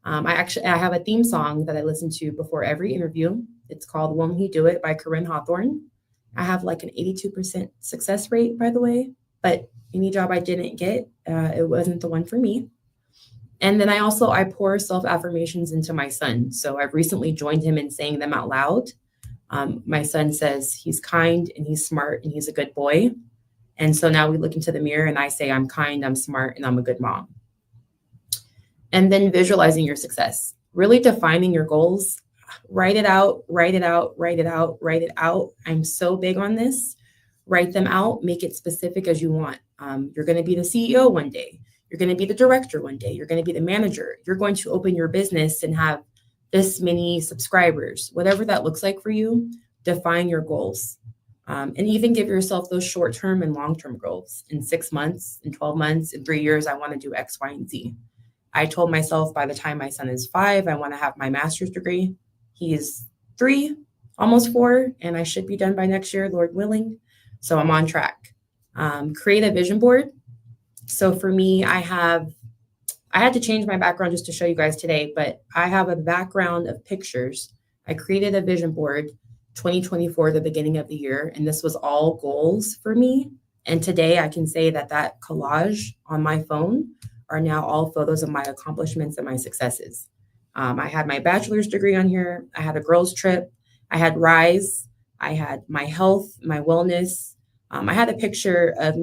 I have a theme song that I listen to before every interview. It's called Won't He Do It by Corinne Hawthorne. I have like an 82% success rate, by the way, but any job I didn't get, it wasn't the one for me. And then I pour self-affirmations into my son. So I've recently joined him in saying them out loud. My son says he's kind and he's smart and he's a good boy. And so now we look into the mirror and I say, I'm kind, I'm smart, and I'm a good mom. And then visualizing your success, really defining your goals, write it out, write it out, write it out, write it out. I'm so big on this. Write them out, make it specific as you want. You're going to be the CEO one day. You're going to be the director one day. You're going to be the manager. You're going to open your business and have this many subscribers. Whatever that looks like for you, define your goals. And even give yourself those short-term and long-term goals. In 6 months, in 12 months, in 3 years, I want to do X, Y, and Z. I told myself by the time my son is 5, I want to have my master's degree. He is 3, almost 4, and I should be done by next year, Lord willing. So I'm on track. Create a vision board. So for me, I had to change my background just to show you guys today, but I have a background of pictures. I created a vision board 2024, the beginning of the year, and this was all goals for me. And today I can say that collage on my phone are now all photos of my accomplishments and my successes. I had my bachelor's degree on here. I had a girls trip. I had Rise. I had my health, my wellness. I had a picture of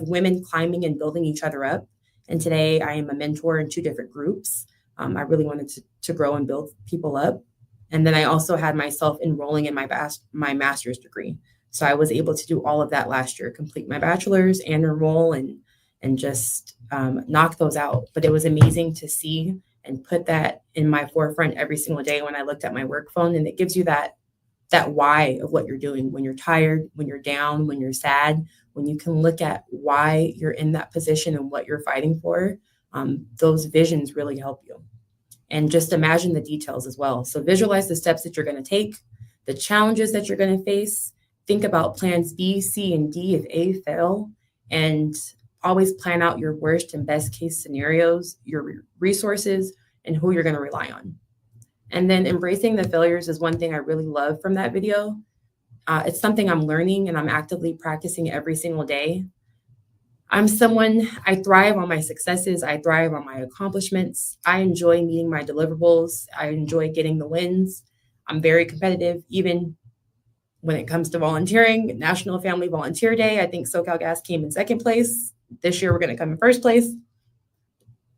women climbing and building each other up. And today I am a mentor in 2 different groups. I really wanted to grow and build people up. And then I also had myself enrolling in my master's degree. So I was able to do all of that last year, complete my bachelor's and enroll and just knock those out. But it was amazing to see and put that in my forefront every single day when I looked at my work phone. And it gives you that why of what you're doing when you're tired, when you're down, when you're sad, when you can look at why you're in that position and what you're fighting for. Those visions really help you. And just imagine the details as well. So visualize the steps that you're going to take, the challenges that you're going to face. Think about plans B, C, and D if A fail, and always plan out your worst and best case scenarios, your resources, and who you're going to rely on. And then embracing the failures is one thing I really love from that video. It's something I'm learning and I'm actively practicing every single day. I thrive on my successes. I thrive on my accomplishments. I enjoy meeting my deliverables. I enjoy getting the wins. I'm very competitive, even when it comes to volunteering. National Family Volunteer Day, I think SoCalGas came in 2nd place. This year, we're going to come in 1st place.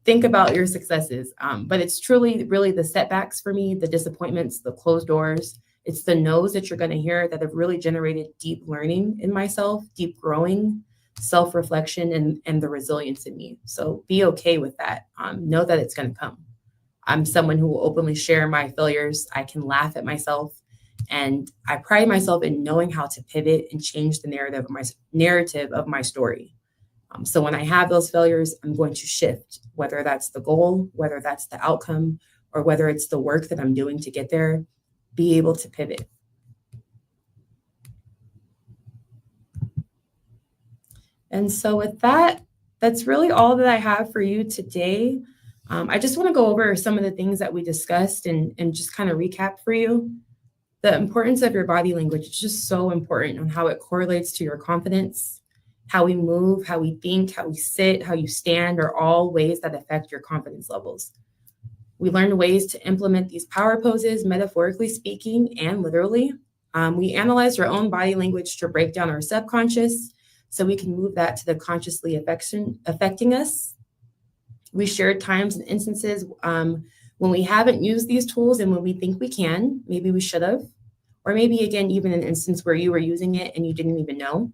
Think about your successes. But it's truly, really the setbacks for me, the disappointments, the closed doors. It's the no's that you're going to hear that have really generated deep learning in myself, deep growing, self-reflection, and the resilience in me. So be okay with that. Know that it's going to come. I'm someone who will openly share my failures. I can laugh at myself. And I pride myself in knowing how to pivot and change the narrative of my story. So when I have those failures, I'm going to shift, whether that's the goal, whether that's the outcome, or whether it's the work that I'm doing to get there, be able to pivot. And so with that, that's really all that I have for you today. I just want to go over some of the things that we discussed and just kind of recap for you. The importance of your body language is just so important on how it correlates to your confidence. How we move, how we think, how we sit, how you stand are all ways that affect your confidence levels. We learned ways to implement these power poses, metaphorically speaking and literally. We analyzed our own body language to break down our subconscious so we can move that to the consciously affecting us. We shared times and instances when we haven't used these tools and when we think we can, maybe we should have, or maybe again, even an instance where you were using it and you didn't even know.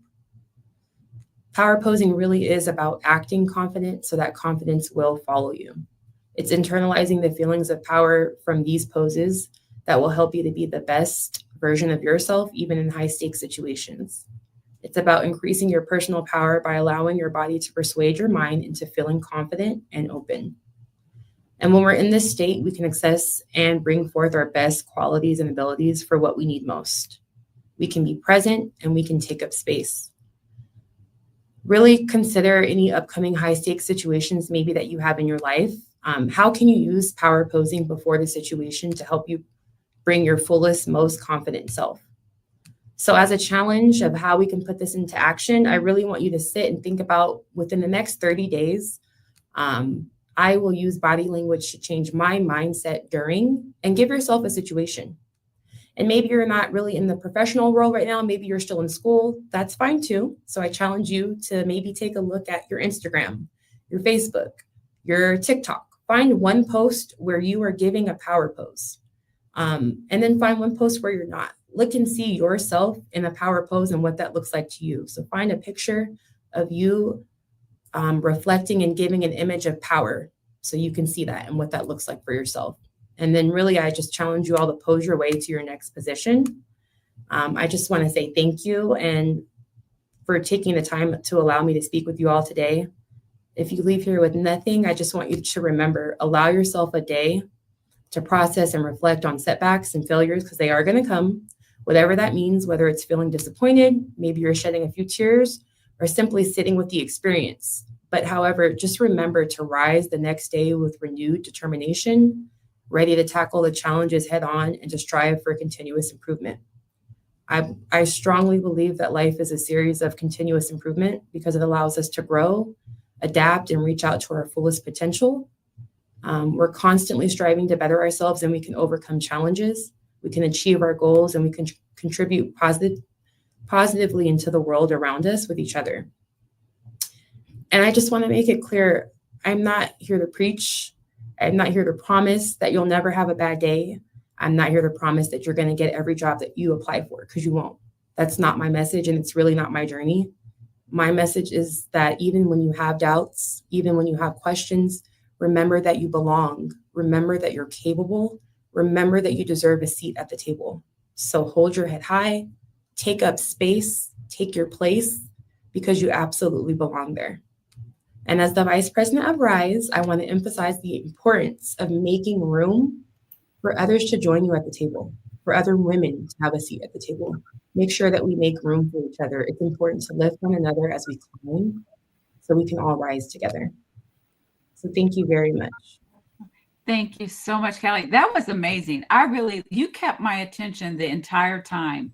Power posing really is about acting confident so that confidence will follow you. It's internalizing the feelings of power from these poses that will help you to be the best version of yourself, even in high stakes situations. It's about increasing your personal power by allowing your body to persuade your mind into feeling confident and open. And when we're in this state, we can access and bring forth our best qualities and abilities for what we need most. We can be present and we can take up space. Really consider any upcoming high stakes situations maybe that you have in your life. How can you use power posing before the situation to help you bring your fullest, most confident self? So as a challenge of how we can put this into action, I really want you to sit and think about within the next 30 days, I will use body language to change my mindset during, and give yourself a situation. And maybe you're not really in the professional world right now. Maybe you're still in school. That's fine too. So I challenge you to maybe take a look at your Instagram, your Facebook, your TikTok. Find one post where you are giving a power pose. And then find one post where you're not. Look and see yourself in a power pose and what that looks like to you. So find a picture of you reflecting and giving an image of power so you can see that and what that looks like for yourself. And then really, I just challenge you all to pose your way to your next position. I just want to say thank you and for taking the time to allow me to speak with you all today. If you leave here with nothing, I just want you to remember, allow yourself a day to process and reflect on setbacks and failures because they are going to come, whatever that means, whether it's feeling disappointed, maybe you're shedding a few tears, or simply sitting with the experience. But however, just remember to rise the next day with renewed determination, ready to tackle the challenges head on and to strive for continuous improvement. I strongly believe that life is a series of continuous improvement because it allows us to grow, adapt, and reach out to our fullest potential. We're constantly striving to better ourselves and we can overcome challenges. We can achieve our goals and we can contribute positively into the world around us with each other. And I just want to make it clear, I'm not here to preach. I'm not here to promise that you'll never have a bad day. I'm not here to promise that you're going to get every job that you apply for, because you won't. That's not my message, and it's really not my journey. My message is that even when you have doubts, even when you have questions, remember that you belong. Remember that you're capable. Remember that you deserve a seat at the table. So hold your head high, take up space, take your place, because you absolutely belong there. And as the Vice President of RISE, I want to emphasize the importance of making room for others to join you at the table, for other women to have a seat at the table. Make sure that we make room for each other. It's important to lift one another as we climb so we can all rise together. So thank you very much. Thank you so much, Kallie. That was amazing. You kept my attention the entire time.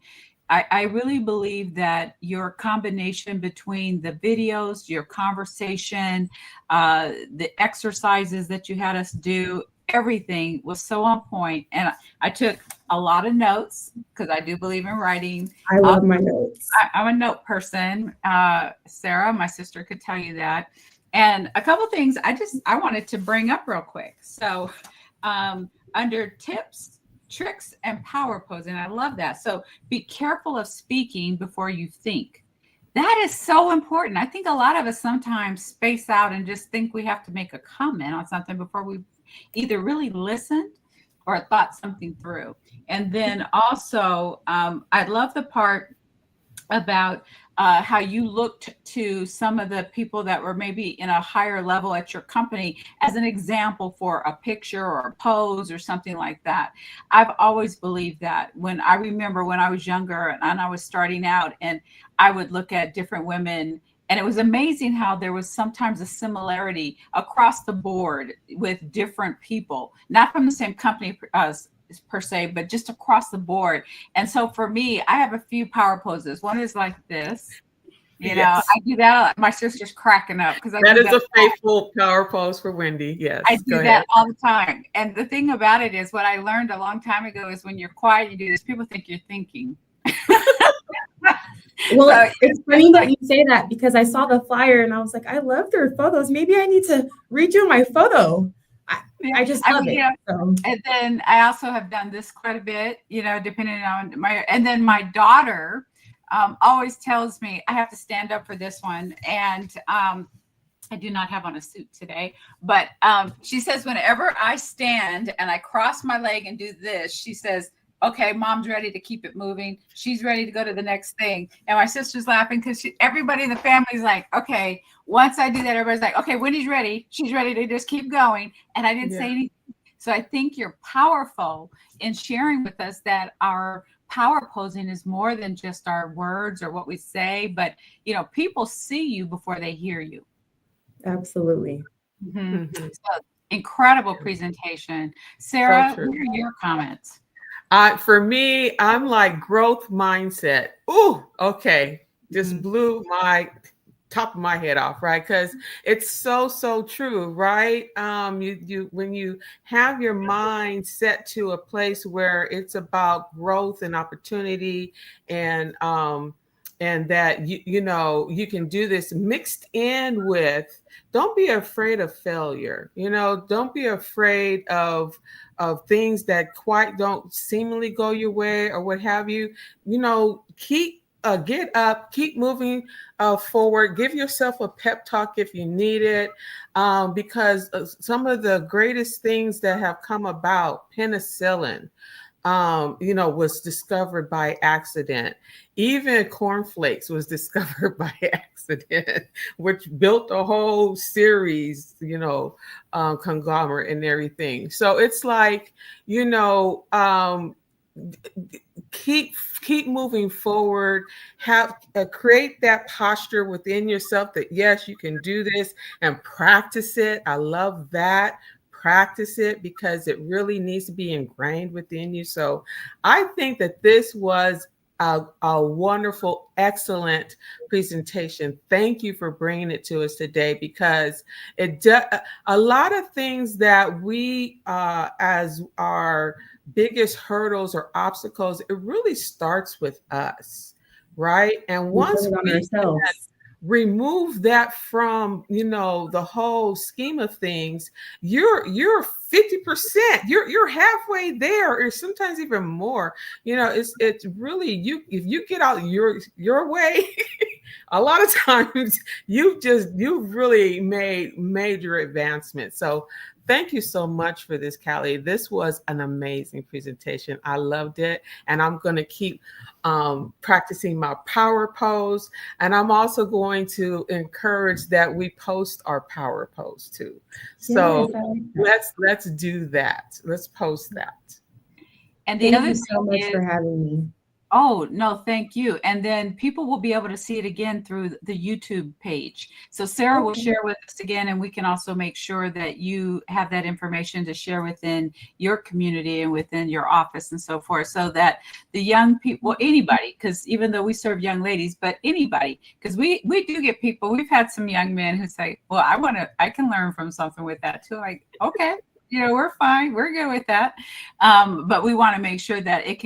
I really believe that your combination between the videos, your conversation, the exercises that you had us do, everything was so on point. And I took a lot of notes because I do believe in writing. I love my notes. I'm a note person. Sarah, my sister, could tell you that. And a couple things I wanted to bring up real quick. So under tips, tricks, and power posing, I love that. So be careful of speaking before you think. That is so important. I think a lot of us sometimes space out and just think we have to make a comment on something before we either really listened or thought something through. And then also, I love the part about how you looked to some of the people that were maybe in a higher level at your company as an example for a picture or a pose or something like that. I've always believed that. When I remember when I was younger and I was starting out, and I would look at different women, and it was amazing how there was sometimes a similarity across the board with different people, not from the same company per se, but just across the board. And so for me, I have a few power poses. One is like this, you know, I do that. My sister's cracking up because that is a faithful power pose for Wendy. Yes, I do that all the time. And the thing about it is, what I learned a long time ago is when you're quiet, you do this, people think you're thinking. Well, So, it's funny that you say that because I saw the flyer and I was like, I love their photos. Maybe I need to redo my photo. I just love it. yeah. So. And then I also have done this quite a bit, depending on and then my daughter always tells me I have to stand up for this one. And I do not have on a suit today, but she says whenever I stand and I cross my leg and do this, she says, okay, mom's ready to keep it moving. She's ready to go to the next thing. And my sister's laughing because everybody in the family's like, okay, once I do that, everybody's like, okay, Wendy's ready. She's ready to just keep going. And I didn't say anything. So I think you're powerful in sharing with us that our power posing is more than just our words or what we say, but people see you before they hear you. Absolutely. So, incredible presentation. Sarah, what are your comments? For me, I'm like growth mindset. Ooh, okay. Just blew my top of my head off, right? Because it's so true, right? You when you have your mind set to a place where it's about growth and opportunity, and that you can do this mixed in with, don't be afraid of failure. Don't be afraid of things that quite don't seemingly go your way or what have you. Keep get up, keep moving forward. Give yourself a pep talk if you need it, because some of the greatest things that have come about, penicillin, was discovered by accident. Even cornflakes was discovered by accident, which built a whole series, conglomerate and everything. So it's like, keep moving forward. Create that posture within yourself that yes, you can do this, and practice it. I love that. Practice it because it really needs to be ingrained within you. So I think that this was a wonderful, excellent presentation. Thank you for bringing it to us today, because a lot of things that we as our biggest hurdles or obstacles, it really starts with us, right? And once we remove that from the whole scheme of things, you're 50%, you're halfway there, or sometimes even more. It's really if you get out your way a lot of times you've really made major advancements. So thank you so much for this, Kallie. This was an amazing presentation. I loved it. And I'm going to keep practicing my power pose. And I'm also going to encourage that we post our power pose too. So let's do that. Let's post that. And the Thank other you so much for having me. Oh, no, thank you. And then people will be able to see it again through the YouTube page. So Sarah will share with us again, and we can also make sure that you have that information to share within your community and within your office and so forth, so that the young people, anybody, because even though we serve young ladies, but anybody, because we do get people, we've had some young men who say, well, I can learn from something with that too. Like, okay. We're fine. We're good with that. But we want to make sure that it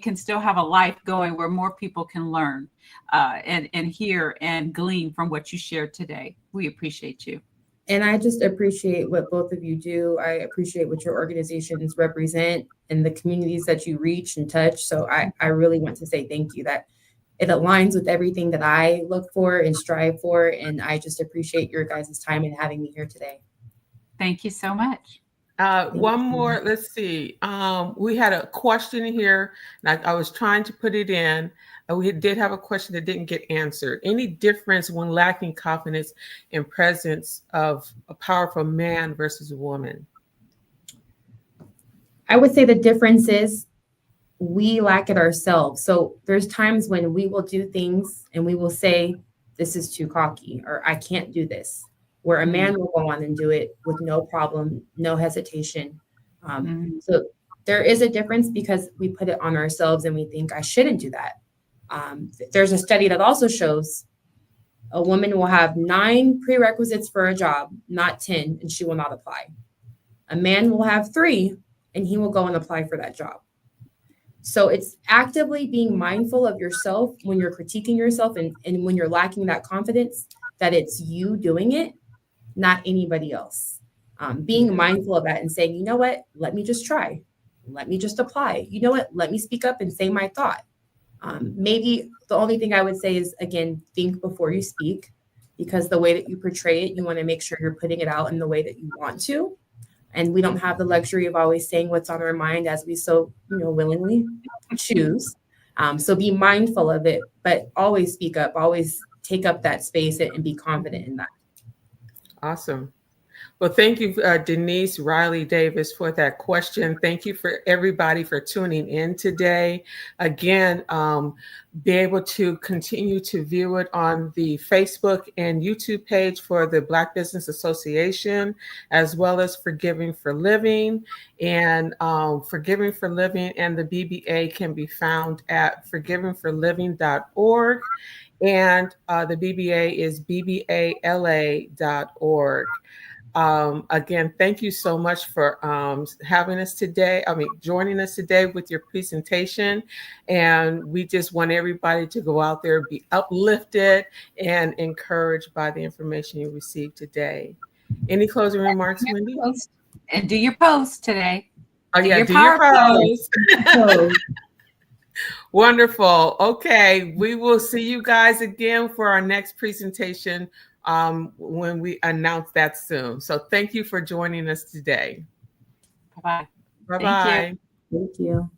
can still have a life going where more people can learn and hear and glean from what you shared today. We appreciate you. And I just appreciate what both of you do. I appreciate what your organizations represent and the communities that you reach and touch. So I really want to say thank you. That it aligns with everything that I look for and strive for. And I just appreciate your guys' time and having me here today. Thank you so much. One more, let's see. We had a question here, and I was trying to put it in. We did have a question that didn't get answered. Any difference when lacking confidence in presence of a powerful man versus a woman? I would say the difference is we lack it ourselves. So there's times when we will do things and we will say, this is too cocky, or I can't do this. Where a man will go on and do it with no problem, no hesitation. So there is a difference because we put it on ourselves and we think I shouldn't do that. There's a study that also shows a woman will have 9 prerequisites for a job, not 10, and she will not apply. A man will have 3 and he will go and apply for that job. So it's actively being mindful of yourself when you're critiquing yourself and when you're lacking that confidence, that it's you doing it, not anybody else. Being mindful of that and saying, you know what, let me just try. Let me just apply. You know what, let me speak up and say my thought. Maybe the only thing I would say is, again, think before you speak, because the way that you portray it, you want to make sure you're putting it out in the way that you want to. And we don't have the luxury of always saying what's on our mind as we so, willingly choose. So be mindful of it, but always speak up, always take up that space and be confident in that. Awesome. Well, thank you, Denise Riley Davis, for that question. Thank you for everybody for tuning in today. Again, be able to continue to view it on the Facebook and YouTube page for the Black Business Association, as well as Forgiving for Living. And Forgiving for Living and the BBA can be found at forgivingforliving.org. And the BBA is bbala.org. Again, thank you so much for joining us today with your presentation. And we just want everybody to go out there, be uplifted and encouraged by the information you received today. Any closing remarks, Wendy? And do your post today. Oh, yeah, do your post. Wonderful. Okay, we will see you guys again for our next presentation when we announce that soon. So thank you for joining us today. Bye-bye. Bye-bye. Thank you.